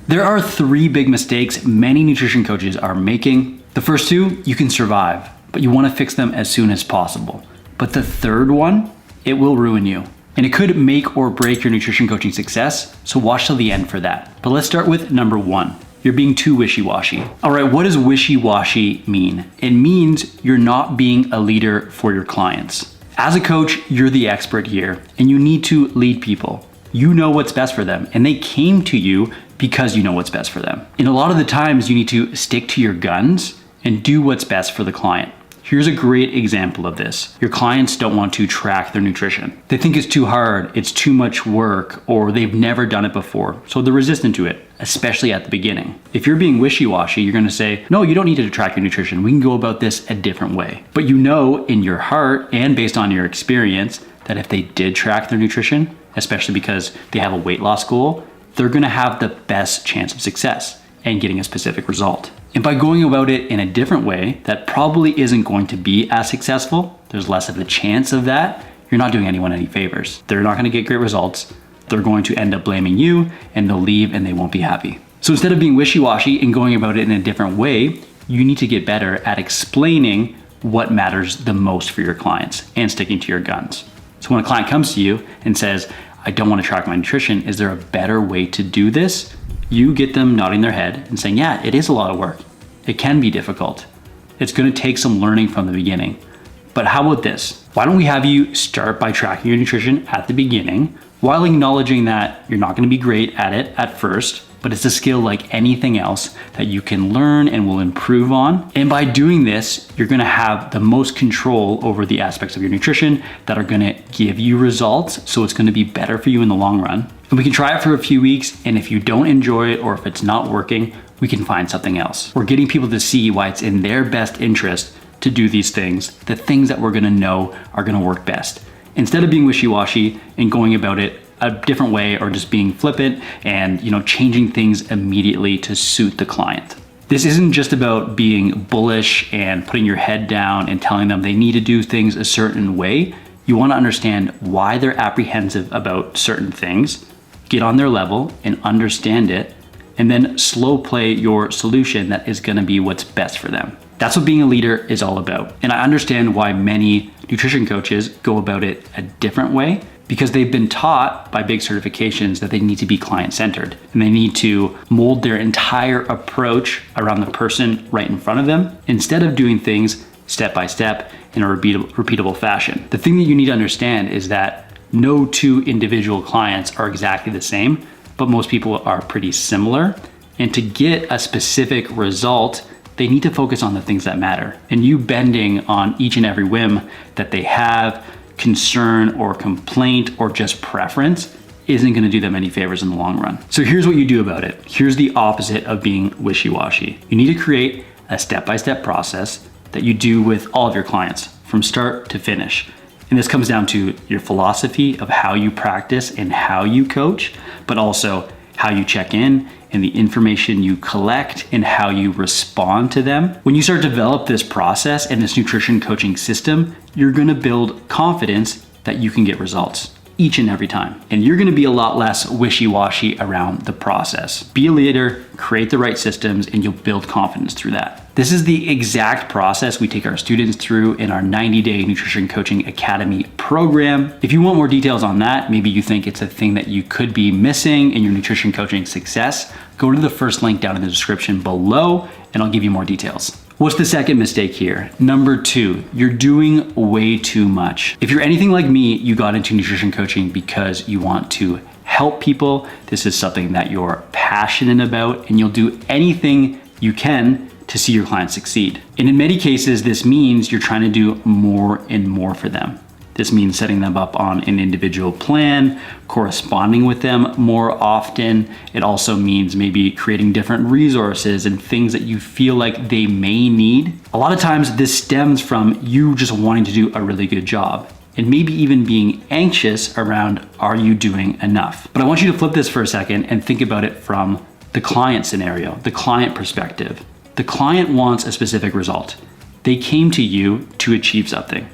There are 3 big mistakes many nutrition coaches are making. The first 2, you can survive, but you want to fix them as soon as possible. But the third one, it will ruin you. And it could make or break your nutrition coaching success, so watch till the end for that. But let's start with number 1. You're being too wishy-washy. All right, what does wishy-washy mean? It means you're not being a leader for your clients. As a coach, you're the expert here, and you need to lead people. You know what's best for them, and they came to you because you know what's best for them. And a lot of the times you need to stick to your guns and do what's best for the client. Here's a great example of this. Your clients don't want to track their nutrition. They think it's too hard, it's too much work, or they've never done it before, so they're resistant to it, especially at the beginning. If you're being wishy-washy, you're gonna say, no, you don't need to track your nutrition. We can go about this a different way. But you know in your heart and based on your experience that if they did track their nutrition, especially because they have a weight loss goal, they're gonna have the best chance of success and getting a specific result. And by going about it in a different way that probably isn't going to be as successful, there's less of a chance of that, you're not doing anyone any favors. They're not gonna get great results. They're going to end up blaming you and they'll leave and they won't be happy. So instead of being wishy-washy and going about it in a different way, you need to get better at explaining what matters the most for your clients and sticking to your guns. So when a client comes to you and says, I don't want to track my nutrition, is there a better way to do this? You get them nodding their head and saying, yeah, it is a lot of work. It can be difficult. It's going to take some learning from the beginning. But how about this? Why don't we have you start by tracking your nutrition at the beginning while acknowledging that you're not going to be great at it at first, but it's a skill like anything else that you can learn and will improve on. And by doing this, you're gonna have the most control over the aspects of your nutrition that are gonna give you results. So it's gonna be better for you in the long run. And we can try it for a few weeks. And if you don't enjoy it or if it's not working, we can find something else. We're getting people to see why it's in their best interest to do these things, the things that we're gonna know are gonna work best. Instead of being wishy-washy and going about it a different way or just being flippant and changing things immediately to suit the client. This isn't just about being bullish and putting your head down and telling them they need to do things a certain way. You want to understand why they're apprehensive about certain things, get on their level and understand it, and then slow play your solution that is going to be what's best for them. That's what being a leader is all about. And I understand why many nutrition coaches go about it a different way, because they've been taught by big certifications that they need to be client-centered and they need to mold their entire approach around the person right in front of them instead of doing things step by step in a repeatable fashion. The thing that you need to understand is that no 2 individual clients are exactly the same, but most people are pretty similar. And to get a specific result, they need to focus on the things that matter. And you bending on each and every whim that they have, concern or complaint or just preference isn't going to do them any favors in the long run. So here's what you do about it. Here's the opposite of being wishy-washy. You need to create a step-by-step process that you do with all of your clients from start to finish. And this comes down to your philosophy of how you practice and how you coach, but also how you check in and the information you collect and how you respond to them. When you start to develop this process and this nutrition coaching system, you're gonna build confidence that you can get results each and every time. And you're gonna be a lot less wishy-washy around the process. Be a leader, create the right systems, and you'll build confidence through that. This is the exact process we take our students through in our 90-day Nutrition Coaching Academy program. If you want more details on that, maybe you think it's a thing that you could be missing in your nutrition coaching success, go to the first link down in the description below and I'll give you more details. What's the second mistake here? Number 2, you're doing way too much. If you're anything like me, you got into nutrition coaching because you want to help people. This is something that you're passionate about and you'll do anything you can to see your clients succeed. And in many cases, this means you're trying to do more and more for them. This means setting them up on an individual plan, corresponding with them more often. It also means maybe creating different resources and things that you feel like they may need. A lot of times this stems from you just wanting to do a really good job and maybe even being anxious around, are you doing enough? But I want you to flip this for a second and think about it from the client scenario, the client perspective. The client wants a specific result. They came to you to achieve something.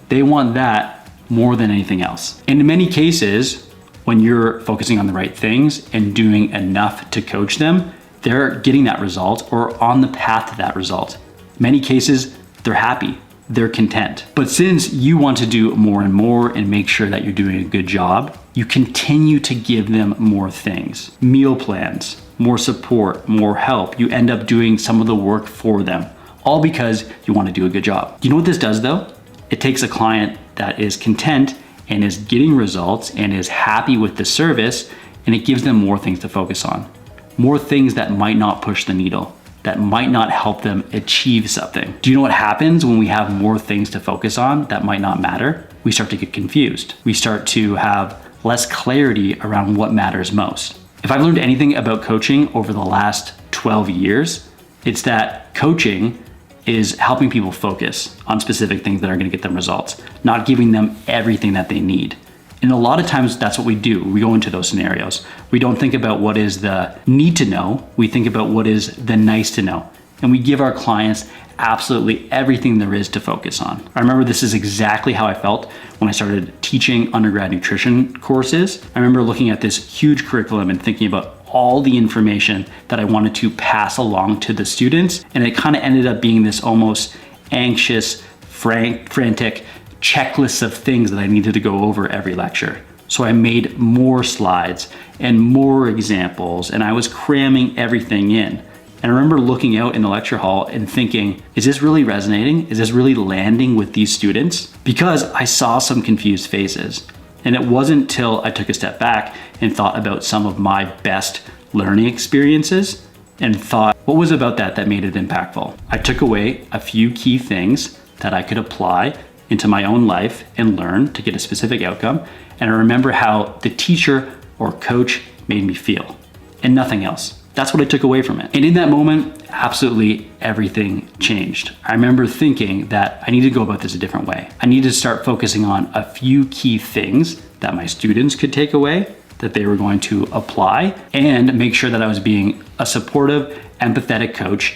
They want that more than anything else. And in many cases, when you're focusing on the right things and doing enough to coach them, they're getting that result or on the path to that result. In many cases, they're happy, they're content. But since you want to do more and more and make sure that you're doing a good job, you continue to give them more things. Meal plans, more support, more help. You end up doing some of the work for them, all because you want to do a good job. You know what this does though? It takes a client that is content and is getting results and is happy with the service, and it gives them more things to focus on. More things that might not push the needle, that might not help them achieve something. Do you know what happens when we have more things to focus on that might not matter? We start to get confused. We start to have less clarity around what matters most. If I've learned anything about coaching over the last 12 years, it's that coaching is helping people focus on specific things that are gonna get them results, not giving them everything that they need. And a lot of times that's what we do. We go into those scenarios. We don't think about what is the need to know. We think about what is the nice to know. And we give our clients absolutely everything there is to focus on. I remember this is exactly how I felt when I started teaching undergrad nutrition courses. I remember looking at this huge curriculum and thinking about all the information that I wanted to pass along to the students. And it kind of ended up being this almost anxious, frantic checklist of things that I needed to go over every lecture. So I made more slides and more examples, and I was cramming everything in. And I remember looking out in the lecture hall and thinking, is this really resonating? Is this really landing with these students? Because I saw some confused faces. And it wasn't till I took a step back and thought about some of my best learning experiences and thought, what was about that made it impactful? I took away a few key things that I could apply into my own life and learn to get a specific outcome. And I remember how the teacher or coach made me feel, and nothing else. That's what I took away from it. And in that moment, absolutely everything changed. I remember thinking that I need to go about this a different way. I need to start focusing on a few key things that my students could take away, that they were going to apply, and make sure that I was being a supportive, empathetic coach,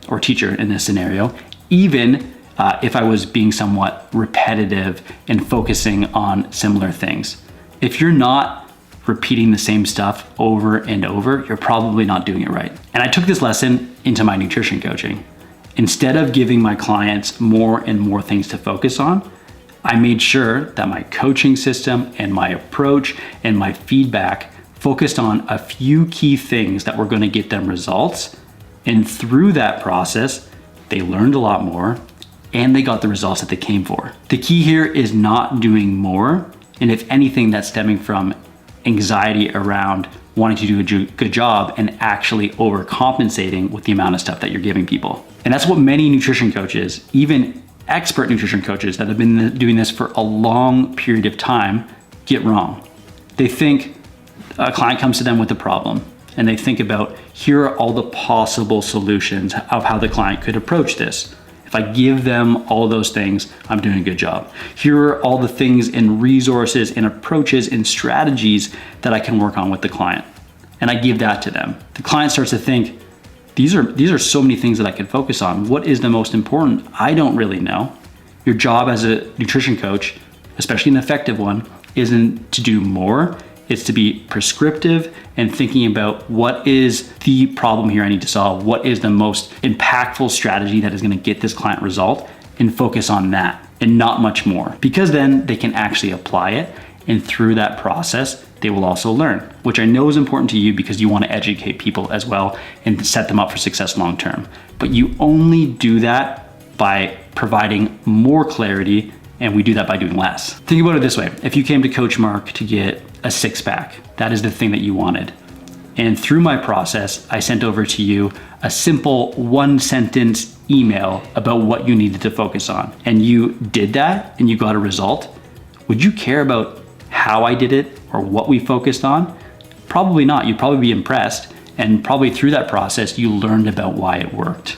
or teacher in this scenario, even if I was being somewhat repetitive and focusing on similar things. If you're not repeating the same stuff over and over, you're probably not doing it right. And I took this lesson into my nutrition coaching. Instead of giving my clients more and more things to focus on, I made sure that my coaching system and my approach and my feedback focused on a few key things that were going to get them results. And through that process, they learned a lot more and they got the results that they came for. The key here is not doing more. And if anything, that's stemming from anxiety around wanting to do a good job and actually overcompensating with the amount of stuff that you're giving people. And that's what many nutrition coaches, even expert nutrition coaches that have been doing this for a long period of time, get wrong. They think a client comes to them with a problem and they think about, here are all the possible solutions of how the client could approach this. If I give them all those things, I'm doing a good job. Here are all the things and resources and approaches and strategies that I can work on with the client. And I give that to them. The client starts to think, these are so many things that I can focus on. What is the most important? I don't really know. Your job as a nutrition coach, especially an effective one, isn't to do more. It's to be prescriptive and thinking about what is the problem here I need to solve, what is the most impactful strategy that is going to get this client result, and focus on that and not much more. Because then they can actually apply it, and through that process, they will also learn, which I know is important to you because you want to educate people as well and set them up for success long term. But you only do that by providing more clarity, and we do that by doing less. Think about it this way. If you came to Coach Mark to get a six-pack, that is the thing that you wanted. And through my process, I sent over to you a simple one-sentence email about what you needed to focus on. And you did that and you got a result. Would you care about how I did it or what we focused on? Probably not. You'd probably be impressed. And probably through that process, you learned about why it worked.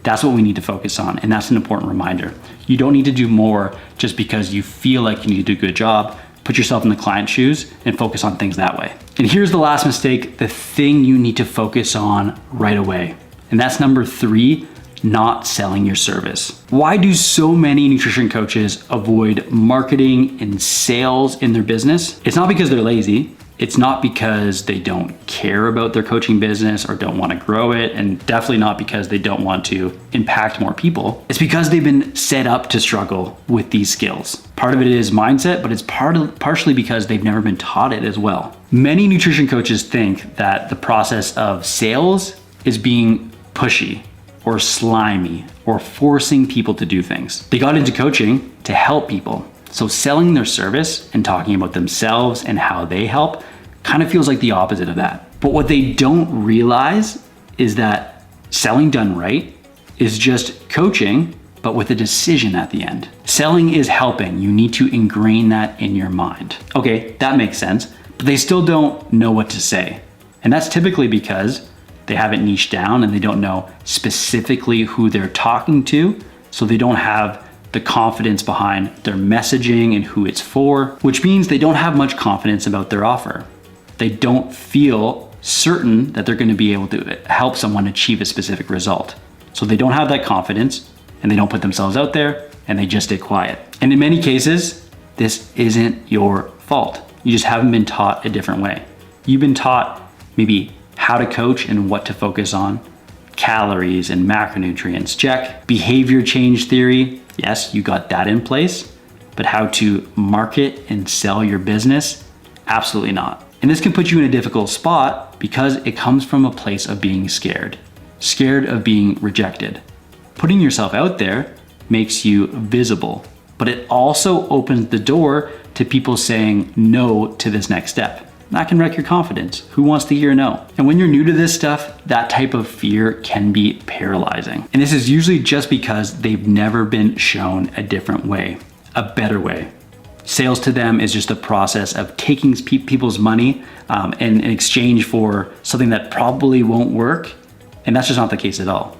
That's what we need to focus on. And that's an important reminder. You don't need to do more just because you feel like you need to do a good job. Put yourself in the client's shoes and focus on things that way. And here's the last mistake, the thing you need to focus on right away. And that's number 3, not selling your service. Why do so many nutrition coaches avoid marketing and sales in their business? It's not because they're lazy. It's not because they don't care about their coaching business or don't want to grow it, and definitely not because they don't want to impact more people. It's because they've been set up to struggle with these skills. Part of it is mindset, but it's partially because they've never been taught it as well. Many nutrition coaches think that the process of sales is being pushy or slimy or forcing people to do things. They got into coaching to help people. So selling their service and talking about themselves and how they help kind of feels like the opposite of that. But what they don't realize is that selling done right is just coaching, but with a decision at the end. Selling is helping. You need to ingrain that in your mind. Okay, that makes sense, but they still don't know what to say. And that's typically because they haven't niched down and they don't know specifically who they're talking to. So they don't have the confidence behind their messaging and who it's for, which means they don't have much confidence about their offer. They don't feel certain that they're going to be able to help someone achieve a specific result. So they don't have that confidence and they don't put themselves out there and they just stay quiet. And in many cases, this isn't your fault. You just haven't been taught a different way. You've been taught maybe how to coach and what to focus on. Calories and macronutrients, check. Behavior change theory, yes, you got that in place, but how to market and sell your business, absolutely not. And this can put you in a difficult spot because it comes from a place of being scared of being rejected. Putting yourself out there makes you visible, but it also opens the door to people saying no to this next step. That can wreck your confidence. Who wants to hear no? And when you're new to this stuff, that type of fear can be paralyzing. And this is usually just because they've never been shown a different way, a better way. Sales to them is just a process of taking people's money in exchange for something that probably won't work. And that's just not the case at all.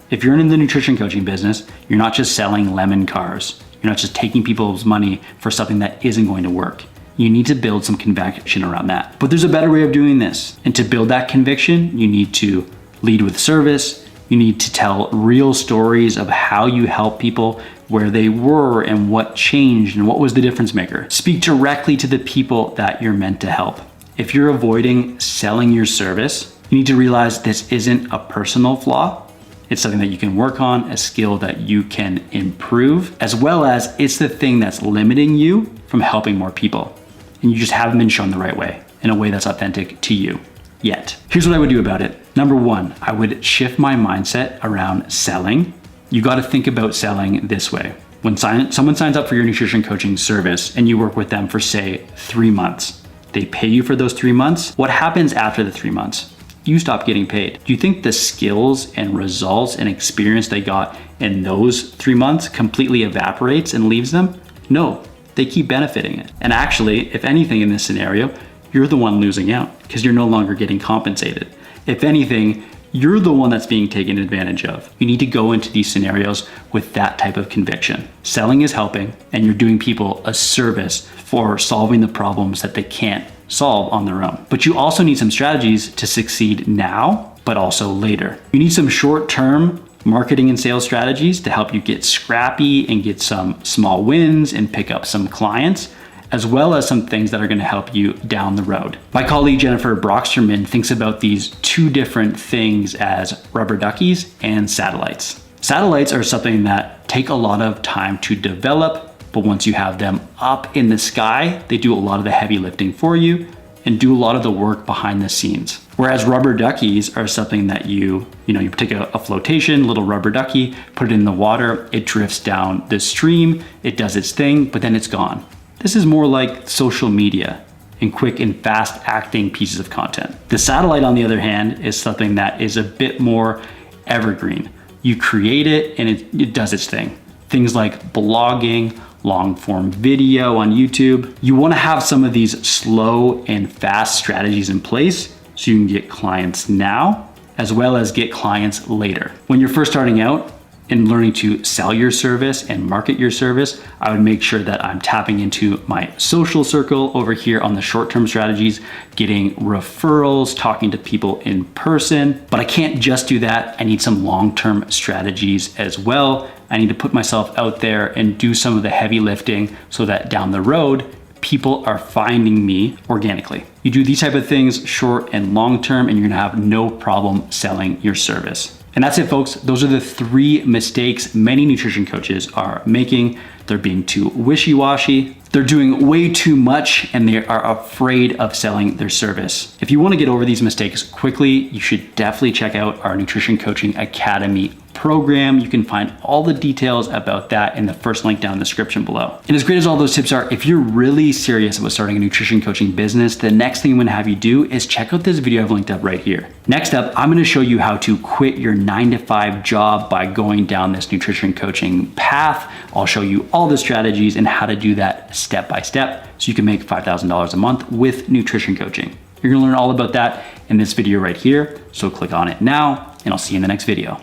If you're in the nutrition coaching business, you're not just selling lemon cars. You're not just taking people's money for something that isn't going to work. You need to build some conviction around that. But there's a better way of doing this. And to build that conviction, you need to lead with service. You need to tell real stories of how you help people, where they were and what changed and what was the difference maker. Speak directly to the people that you're meant to help. If you're avoiding selling your service, you need to realize this isn't a personal flaw. It's something that you can work on, a skill that you can improve, as well as it's the thing that's limiting you from helping more people. And you just haven't been shown the right way, in a way that's authentic to you yet. Here's what I would do about it. Number one, I would shift my mindset around selling. You got to think about selling this way. When someone signs up for your nutrition coaching service and you work with them for, say, 3 months, they pay you for those 3 months. What happens after the 3 months? You stop getting paid. Do you think the skills and results and experience they got in those 3 months completely evaporates and leaves them? No. They keep benefiting it. And actually, if anything in this scenario, you're the one losing out because you're no longer getting compensated. If anything, you're the one that's being taken advantage of. You need to go into these scenarios with that type of conviction. Selling is helping, and you're doing people a service for solving the problems that they can't solve on their own. But you also need some strategies to succeed now, but also later. You need some short-term marketing and sales strategies to help you get scrappy and get some small wins and pick up some clients, as well as some things that are going to help you down the road. My colleague Jennifer Brocksterman thinks about these two different things as rubber duckies and satellites. Satellites are something that take a lot of time to develop, but once you have them up in the sky, they do a lot of the heavy lifting for you and do a lot of the work behind the scenes. Whereas rubber duckies are something that you take a flotation, little rubber ducky, put it in the water, it drifts down the stream, it does its thing, but then it's gone. This is more like social media and quick and fast acting pieces of content. The satellite, on the other hand, is something that is a bit more evergreen. You create it and it does its thing. Things like blogging, long form video on YouTube. You want to have some of these slow and fast strategies in place so you can get clients now as well as get clients later. When you're first starting out, in learning to sell your service and market your service, I would make sure that I'm tapping into my social circle over here on the short-term strategies, getting referrals, talking to people in person. But I can't just do that. I need some long-term strategies as well. I need to put myself out there and do some of the heavy lifting so that down the road, people are finding me organically. You do these type of things short and long term, and you're gonna have no problem selling your service. And that's it, folks. Those are the 3 mistakes many nutrition coaches are making. They're being too wishy-washy. They're doing way too much, and they are afraid of selling their service. If you want to get over these mistakes quickly, you should definitely check out our Nutrition Coaching Academy program. You can find all the details about that in the first link down in the description below. And as great as all those tips are, if you're really serious about starting a nutrition coaching business, the next thing I'm gonna have you do is check out this video I've linked up right here. Next up, I'm gonna show you how to quit your 9-to-5 job by going down this nutrition coaching path. I'll show you all the strategies and how to do that step by step so you can make $5,000 a month with nutrition coaching. You're gonna learn all about that in this video right here. So click on it now, and I'll see you in the next video.